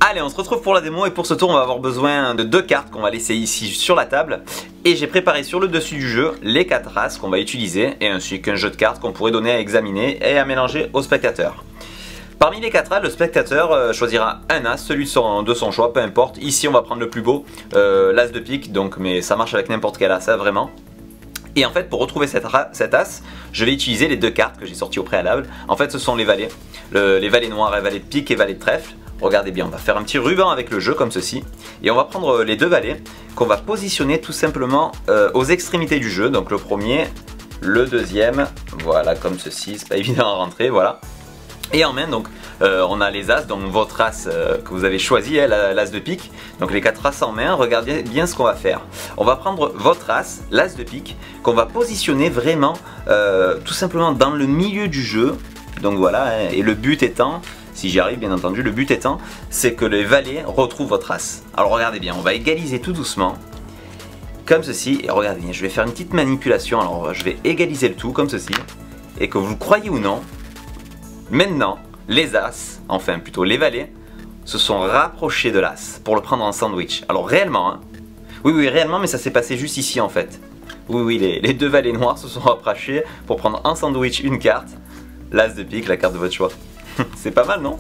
Allez, on se retrouve pour la démo et pour ce tour on va avoir besoin de 2 cartes qu'on va laisser ici sur la table. Et j'ai préparé sur le dessus du jeu les 4 as qu'on va utiliser et ainsi qu'un jeu de cartes qu'on pourrait donner à examiner et à mélanger au spectateur. Parmi les 4 as, le spectateur choisira un as, celui de son choix, peu importe. Ici on va prendre le plus beau, l'as de pique, donc, mais ça marche avec n'importe quel as, ça vraiment. Et en fait pour retrouver cet as, je vais utiliser les 2 cartes que j'ai sorties au préalable. En fait ce sont les valets, les valets noirs et valets de pique et valets de trèfle. Regardez bien, on va faire un petit ruban avec le jeu comme ceci. Et on va prendre les 2 valets qu'on va positionner tout simplement aux extrémités du jeu. Donc le premier, le deuxième, voilà comme ceci, c'est pas évident à rentrer, voilà. Et en main donc on a les as, donc votre as que vous avez choisi, l'as de pique. Donc les 4 as en main, regardez bien ce qu'on va faire. On va prendre votre as, l'as de pique, qu'on va positionner vraiment tout simplement dans le milieu du jeu. Donc voilà, et le but étant, si j'y arrive bien entendu, le but étant, c'est que les valets retrouvent votre as. Alors regardez bien, on va égaliser tout doucement, comme ceci, et regardez bien, je vais faire une petite manipulation, alors je vais égaliser le tout comme ceci, et que vous le croyez ou non, maintenant, les as, enfin plutôt les valets, se sont rapprochés de l'as pour le prendre en sandwich. Alors réellement, hein, oui réellement, mais ça s'est passé juste ici en fait. Oui, les 2 valets noirs se sont rapprochés pour prendre en sandwich une carte, l'as de pique, la carte de votre choix. C'est pas mal, non?